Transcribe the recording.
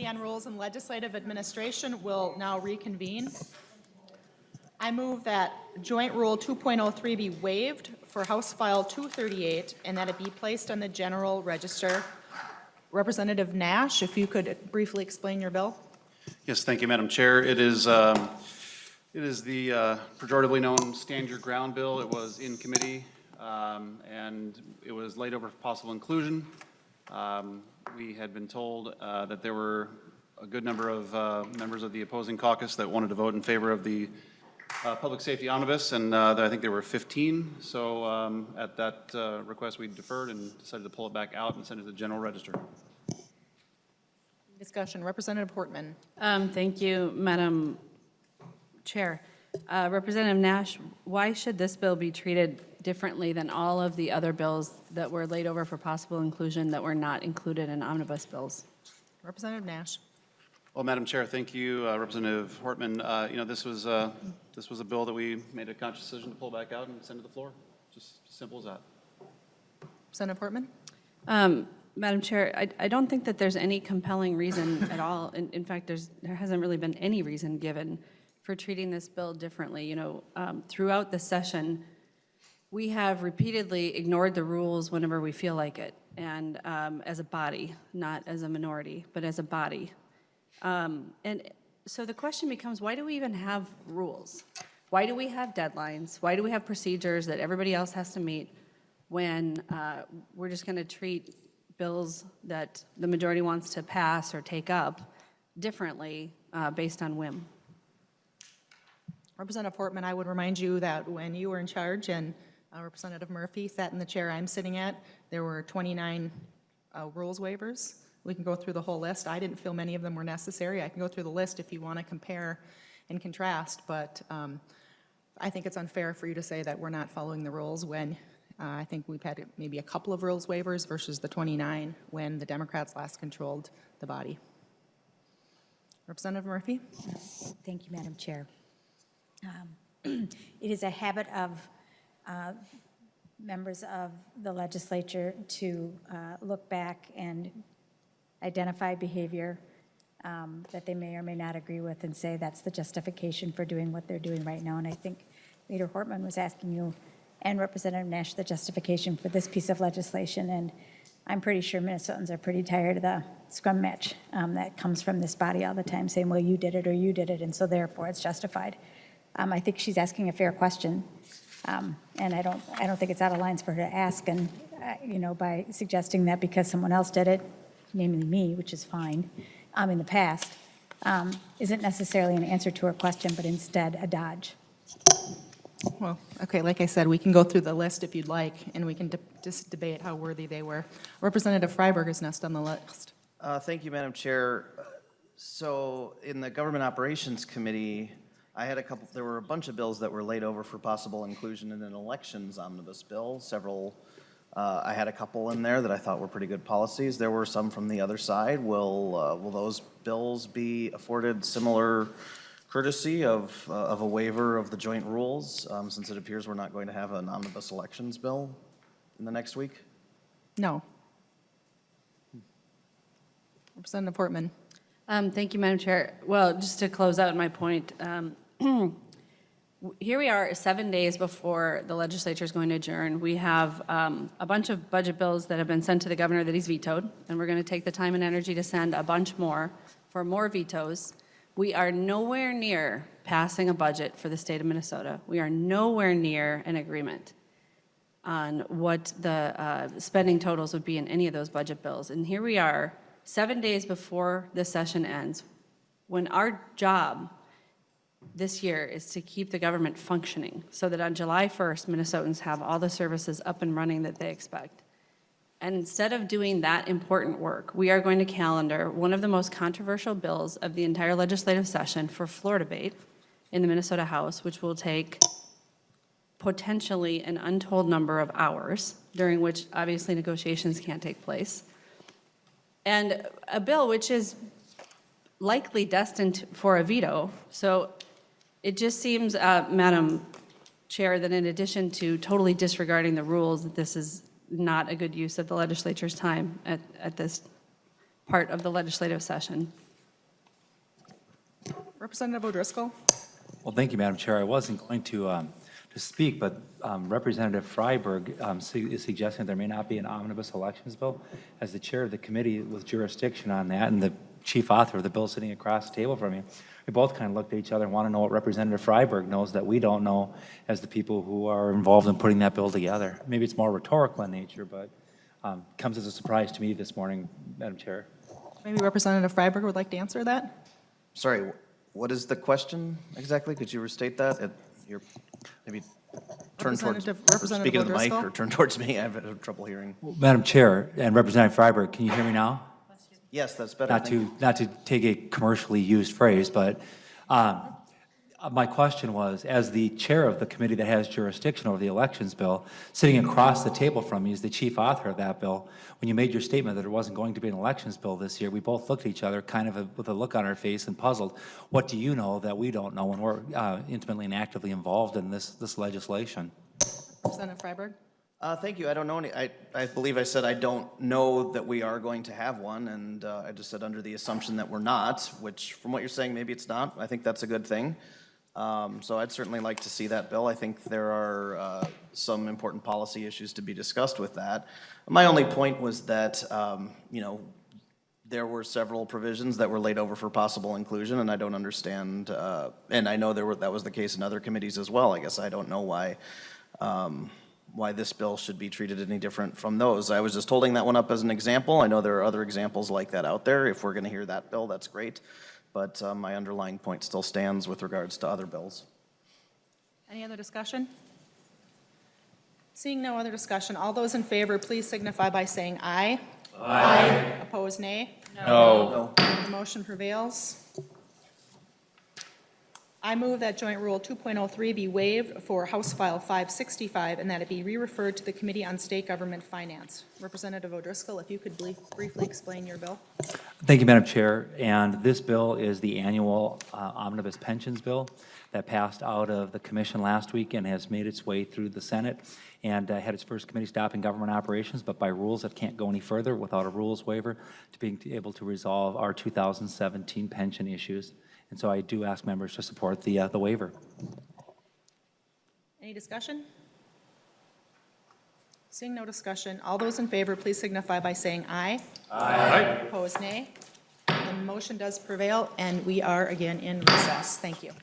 Committee on Rules and Legislative Administration will now reconvene. I move that Joint Rule 2.03 be waived for House File 238 and that it be placed on the General Register. Representative Nash, if you could briefly explain your bill. Yes, thank you, Madam Chair. It is the pejoratively known Stand Your Ground bill. It was in committee and it was laid over for possible inclusion. We had been told that there were a good number of members of the opposing caucus that wanted to vote in favor of the public safety omnibus, and I think there were 15. So at that request, we deferred and decided to pull it back out and send it to the General Register. Discussion. Representative Portman. Thank you, Madam Chair. Representative Nash, why should this bill be treated differently than all of the other bills that were laid over for possible inclusion that were not included in omnibus bills? Representative Nash. Well, Madam Chair, thank you, Representative Hortman. This was a bill that we made a conscious decision to pull back out and send to the floor. Just simple as that. Representative Portman. Madam Chair, I don't think that there's any compelling reason at all. In fact, there hasn't really been any reason given for treating this bill differently. Throughout the session, we have repeatedly ignored the rules whenever we feel like it, and as a body, not as a minority, but as a body. And so the question becomes, why do we even have rules? Why do we have deadlines? Why do we have procedures that everybody else has to meet when we're just going to treat bills that the majority wants to pass or take up differently based on whim? Representative Portman, I would remind you that when you were in charge and Representative Murphy sat in the chair I'm sitting at, there were 29 rules waivers. We can go through the whole list. I didn't feel many of them were necessary. I can go through the list if you want to compare and contrast, but I think it's unfair for you to say that we're not following the rules when I think we've had maybe a couple of rules waivers versus the 29 when the Democrats last controlled the body. Representative Murphy. Thank you, Madam Chair. It is a habit of members of the legislature to look back and identify behavior that they may or may not agree with and say that's the justification for doing what they're doing right now. And I think Leader Hortman was asking you and Representative Nash the justification for this piece of legislation. And I'm pretty sure Minnesotans are pretty tired of the scrum match that comes from this body all the time saying, well, you did it or you did it, and so therefore it's justified. I think she's asking a fair question. And I don't think it's out of lines for her to ask, and by suggesting that because someone else did it, namely me, which is fine, in the past, isn't necessarily an answer to her question, but instead a dodge. Well, okay, like I said, we can go through the list if you'd like, and we can just debate how worthy they were. Representative Freiberg is next on the list. Thank you, Madam Chair. So in the Government Operations Committee, there were a bunch of bills that were laid over for possible inclusion in an elections omnibus bill. I had a couple in there that I thought were pretty good policies. There were some from the other side. Will those bills be afforded similar courtesy of a waiver of the joint rules, since it appears we're not going to have an omnibus elections bill in the next week? No. Representative Portman. Thank you, Madam Chair. Well, just to close out my point, here we are 7 days before the legislature is going to adjourn. We have a bunch of budget bills that have been sent to the governor that he's vetoed, and we're going to take the time and energy to send a bunch more for more vetoes. We are nowhere near passing a budget for the state of Minnesota. We are nowhere near an agreement on what the spending totals would be in any of those budget bills. And here we are 7 days before the session ends, when our job this year is to keep the government functioning so that on July 1st, Minnesotans have all the services up and running that they expect. And instead of doing that important work, we are going to calendar one of the most controversial bills of the entire legislative session for floor debate in the Minnesota House, which will take potentially an untold number of hours, during which obviously negotiations can't take place. And a bill which is likely destined for a veto. So it just seems, Madam Chair, that in addition to totally disregarding the rules, that this is not a good use of the legislature's time at this part of the legislative session. Representative O'Driscoll? Well, thank you, Madam Chair. I wasn't going to speak, but Representative Freiberg is suggesting there may not be an omnibus elections bill. As the chair of the committee with jurisdiction on that and the chief author of the bill sitting across the table from you, we both kind of looked at each other and want to know what Representative Freiberg knows that we don't know as the people who are involved in putting that bill together. Maybe it's more rhetorical in nature, but comes as a surprise to me this morning, Madam Chair. Maybe Representative Freiberg would like to answer that? Sorry, what is the question exactly? Could you restate that? You're maybe turn towards, Representative speak into the mic O'Driscoll? or turn towards me. I have trouble hearing. Madam Chair and Representative Freiberg, can you hear me now? Yes, that's better. Not to take a commercially used phrase, but my question was, as the chair of the committee that has jurisdiction over the elections bill, sitting across the table from me is the chief author of that bill. When you made your statement that there wasn't going to be an elections bill this year, we both looked at each other kind of with a look on our face and puzzled. What do you know that we don't know when we're intimately and actively involved in this legislation? Representative Freiberg? Thank you. I don't know any, I believe I said I don't know that we are going to have one, and I just said under the assumption that we're not, which from what you're saying, maybe it's not. I think that's a good thing. So I'd certainly like to see that bill. I think there are some important policy issues to be discussed with that. My only point was that, you know, there were several provisions that were laid over for possible inclusion, and I don't understand, and I know that was the case in other committees as well. I guess I don't know why this bill should be treated any different from those. I was just holding that one up as an example. I know there are other examples like that out there. If we're going to hear that bill, that's great. But my underlying point still stands with regards to other bills. Any other discussion? Seeing no other discussion, all those in favor, please signify by saying aye. Aye. Opposed, nay? No. The motion prevails. I move that Joint Rule 2.03 be waived for House File 565 and that it be re-referred to the Committee on State Government Finance. Representative O'Driscoll, if you could briefly explain your bill. Thank you, Madam Chair. And this bill is the annual omnibus pensions bill that passed out of the commission last week and has made its way through the Senate and had its first committee stop in government operations, but by rules it can't go any further without a rules waiver to being able to resolve our 2017 pension issues. And so I do ask members to support the waiver. Any discussion? Seeing no discussion, all those in favor, please signify by saying aye. Aye. Opposed, nay. The motion does prevail, and we are again in recess. Thank you.